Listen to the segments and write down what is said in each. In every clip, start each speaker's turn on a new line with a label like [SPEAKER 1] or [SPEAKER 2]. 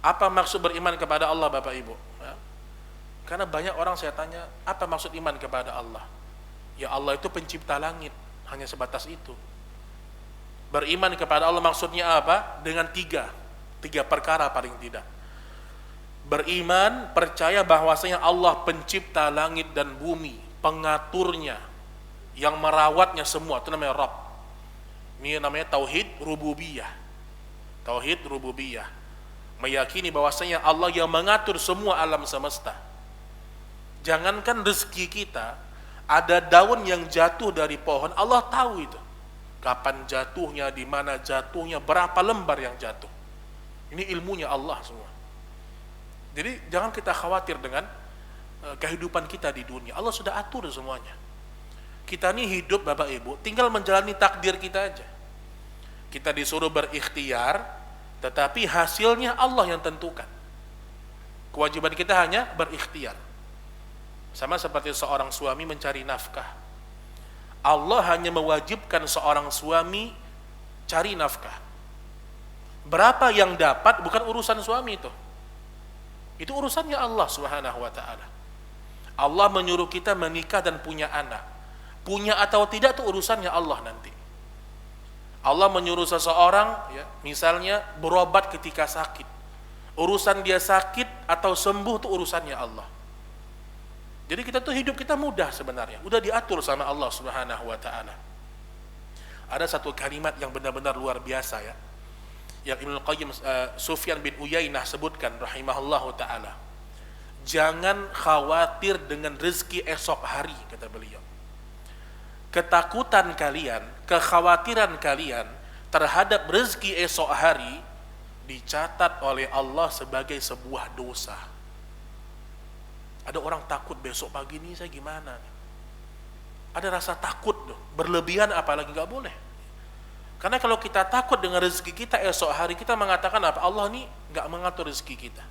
[SPEAKER 1] Apa maksud beriman kepada Allah, Bapak Ibu? Ya. Karena banyak orang saya tanya, apa maksud iman kepada Allah? Ya Allah itu pencipta langit, hanya sebatas itu. Beriman kepada Allah maksudnya apa? Dengan tiga perkara paling tidak. Beriman, percaya bahwasanya Allah pencipta langit dan bumi, pengaturnya, yang merawatnya semua, itu namanya Rabb. Ini namanya tauhid rububiyah. Tauhid rububiyah. Meyakini bahwasanya Allah yang mengatur semua alam semesta. Jangankan rezeki kita, ada daun yang jatuh dari pohon, Allah tahu itu. Kapan jatuhnya, di mana jatuhnya, berapa lembar yang jatuh. Ini ilmunya Allah semua. Jadi jangan kita khawatir dengan kehidupan kita di dunia. Allah sudah atur semuanya. Kita ini hidup, Bapak Ibu, tinggal menjalani takdir kita aja. Kita disuruh berikhtiar, tetapi hasilnya Allah yang tentukan. Kewajiban kita hanya berikhtiar. Sama seperti seorang suami mencari nafkah. Allah hanya mewajibkan seorang suami cari nafkah. Berapa yang dapat bukan urusan suami itu. Itu urusannya Allah Subhanahu wa taala. Allah menyuruh kita menikah dan punya anak. Punya atau tidak itu urusannya Allah nanti. Allah menyuruh seseorang ya, misalnya berobat ketika sakit. Urusan dia sakit atau sembuh itu urusannya Allah. Jadi kita tuh hidup kita mudah sebenarnya, udah diatur sama Allah Subhanahu wa taala. Ada satu kalimat yang benar-benar luar biasa ya, yang Ibnu Qayyim Sufyan bin Uyainah sebutkan rahimahullahu taala. Jangan khawatir dengan rezeki esok hari, kata beliau. Ketakutan kalian, kekhawatiran kalian terhadap rezeki esok hari dicatat oleh Allah sebagai sebuah dosa. Ada orang takut besok pagi ini saya gimana? Ada rasa takut tuh, berlebihan apalagi nggak boleh. Karena kalau kita takut dengan rezeki kita esok hari, kita mengatakan apa? Allah ini nggak mengatur rezeki kita.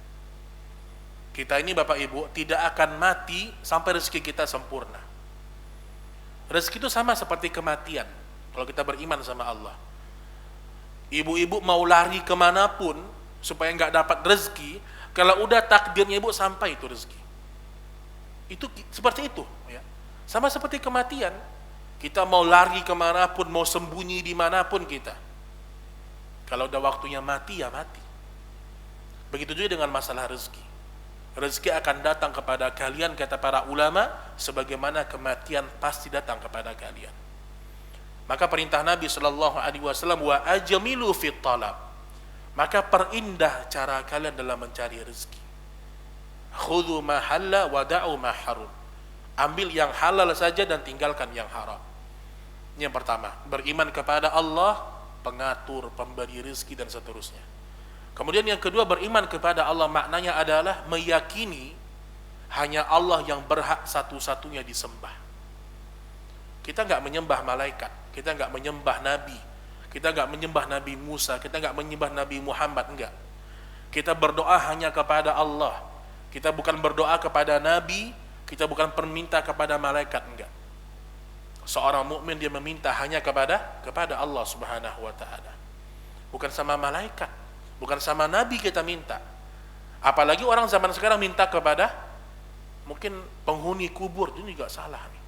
[SPEAKER 1] Kita ini Bapak Ibu tidak akan mati sampai rezeki kita sempurna. Rezeki itu sama seperti kematian. Kalau kita beriman sama Allah, ibu-ibu mau lari kemanapun supaya nggak dapat rezeki, kalau udah takdirnya ibu sampai itu rezeki. Itu seperti itu ya. Sama seperti kematian, kita mau lari kemanapun, mau sembunyi dimanapun kita, kalau udah waktunya mati ya mati. Begitu juga dengan masalah rezeki. Rezeki akan datang kepada kalian, kata para ulama, sebagaimana kematian pasti datang kepada kalian. Maka perintah Nabi Shallallahu Alaihi Wasallam, wa ajmilu fit talab, maka perindah cara kalian dalam mencari rezeki. Khudhu ma halla wa da'u ma harum. Ambil yang halal saja dan tinggalkan yang haram. Ini yang pertama, beriman kepada Allah, pengatur, pemberi rezeki dan seterusnya. Kemudian yang kedua, beriman kepada Allah maknanya adalah meyakini hanya Allah yang berhak satu-satunya disembah. Kita enggak menyembah malaikat, kita enggak menyembah nabi, kita enggak menyembah Nabi Musa, kita enggak menyembah Nabi Muhammad, enggak. Kita berdoa hanya kepada Allah. Kita bukan berdoa kepada nabi, kita bukan meminta kepada malaikat, enggak. Seorang mukmin dia meminta hanya kepada Allah Subhanahu wa taala. Bukan sama malaikat, bukan sama nabi kita minta. Apalagi orang zaman sekarang minta kepada mungkin penghuni kubur, ini juga salah nih.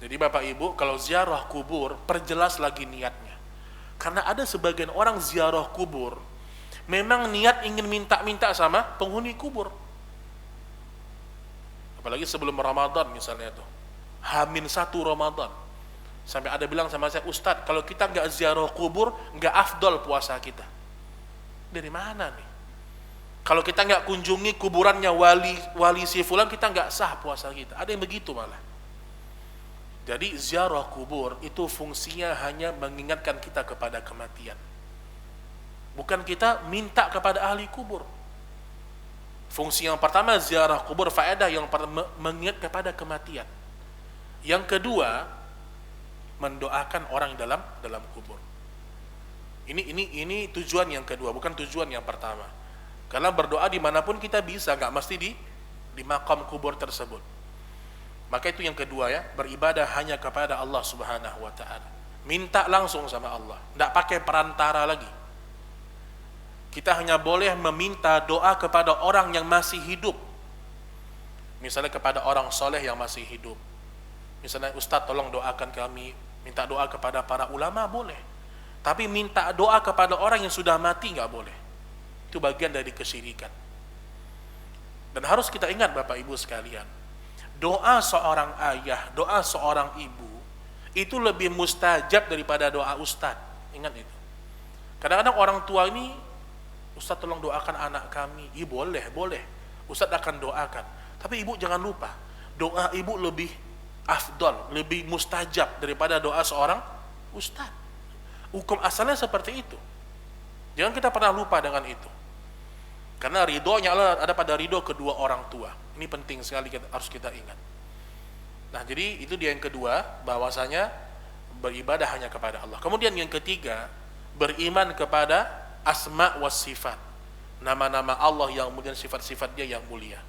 [SPEAKER 1] Jadi Bapak Ibu, kalau ziarah kubur, perjelas lagi niatnya. Karena ada sebagian orang ziarah kubur memang niat ingin minta-minta sama penghuni kubur. Apalagi sebelum Ramadan misalnya tuh, H-1 Ramadan, sampai ada bilang sama saya, Ustadz, kalau kita nggak ziarah kubur, nggak afdol puasa kita. Dari mana nih? Kalau kita nggak kunjungi kuburannya wali si fulan, kita nggak sah puasa kita. Ada yang begitu malah. Jadi ziarah kubur itu fungsinya hanya mengingatkan kita kepada kematian. Bukan kita minta kepada ahli kubur. Fungsi yang pertama ziarah kubur, faedah yang pertama mengingat kepada kematian. Yang kedua, mendoakan orang dalam kubur. Ini tujuan yang kedua, bukan tujuan yang pertama. Karena berdoa dimanapun kita bisa, nggak mesti di makam kubur tersebut. Maka itu yang kedua ya, beribadah hanya kepada Allah Subhanahu wa taala. Minta langsung sama Allah, nggak pakai perantara lagi. Kita hanya boleh meminta doa kepada orang yang masih hidup. Misalnya kepada orang soleh yang masih hidup. Misalnya, Ustaz tolong doakan kami, minta doa kepada para ulama boleh. Tapi minta doa kepada orang yang sudah mati nggak boleh. Itu bagian dari kesyirikan. Dan harus kita ingat Bapak Ibu sekalian, doa seorang ayah, doa seorang ibu itu lebih mustajab daripada doa ustaz. Ingat itu. Kadang-kadang orang tua ini, Ustaz tolong doakan anak kami. Iya boleh. Ustaz akan doakan. Tapi ibu jangan lupa, doa ibu lebih afdal, lebih mustajab daripada doa seorang ustaz. Hukum asalnya seperti itu. Jangan kita pernah lupa dengan itu. Karena ridhonya Allah ada pada ridho kedua orang tua. Ini penting sekali, harus kita ingat. Nah, jadi itu dia yang kedua, bahwasanya beribadah hanya kepada Allah. Kemudian yang ketiga, beriman kepada asma was sifat. Nama-nama Allah yang kemudian sifat-sifat Dia yang mulia.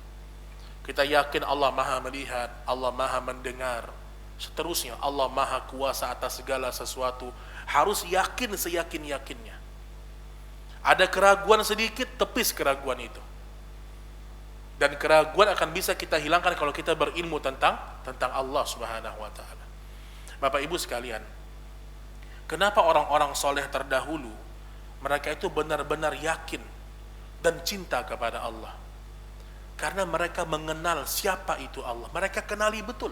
[SPEAKER 1] Kita yakin Allah Maha melihat, Allah Maha mendengar, seterusnya Allah Maha kuasa atas segala sesuatu. Harus yakin seyakin-yakinnya. Ada keraguan sedikit, tepis keraguan itu. Dan keraguan akan bisa kita hilangkan kalau kita berilmu tentang Allah Subhanahu wa taala. Bapak Ibu sekalian, kenapa orang-orang soleh terdahulu mereka itu benar-benar yakin dan cinta kepada Allah? Karena mereka mengenal siapa itu Allah. Mereka kenali betul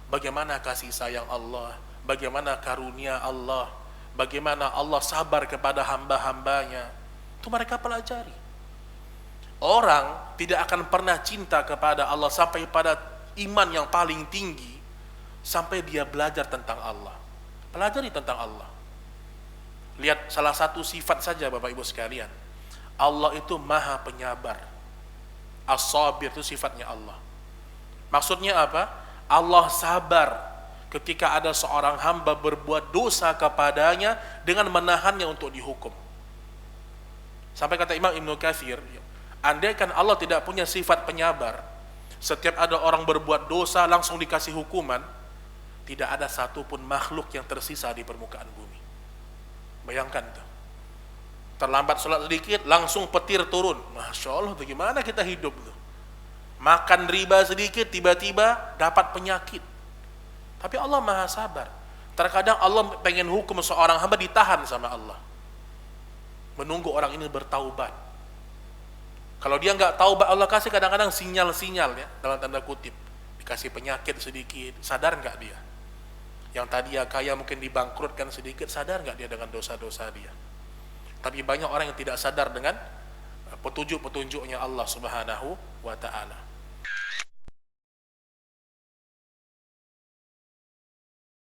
[SPEAKER 1] bagaimana kasih sayang Allah, bagaimana karunia Allah, bagaimana Allah sabar kepada hamba-hambanya. Itu mereka pelajari. Orang tidak akan pernah cinta kepada Allah sampai pada iman yang paling tinggi sampai dia belajar tentang Allah. Pelajari tentang Allah. Lihat salah satu sifat saja Bapak Ibu sekalian. Allah itu Maha penyabar. As-sabir itu sifatnya Allah. Maksudnya apa? Allah sabar ketika ada seorang hamba berbuat dosa kepadanya dengan menahannya untuk dihukum. Sampai kata Imam Ibnu Katsir, andaikan Allah tidak punya sifat penyabar, setiap ada orang berbuat dosa langsung dikasih hukuman, tidak ada satupun makhluk yang tersisa di permukaan bumi. Bayangkan tuh. Terlambat sholat sedikit, langsung petir turun. Masya Allah, bagaimana kita hidup tuh? Makan riba sedikit, tiba-tiba dapat penyakit. Tapi Allah Maha sabar. Terkadang Allah pengen hukum seorang hamba, ditahan sama Allah. Menunggu orang ini bertaubat. Kalau dia nggak taubat, Allah kasih kadang-kadang sinyal-sinyal ya, dalam tanda kutip. Dikasih penyakit sedikit, sadar nggak dia? Yang tadi ya kaya mungkin dibangkrutkan sedikit, sadar nggak dia dengan dosa-dosa dia? Tapi banyak orang yang tidak sadar dengan petunjuk-petunjuknya Allah Subhanahu wa ta'ala.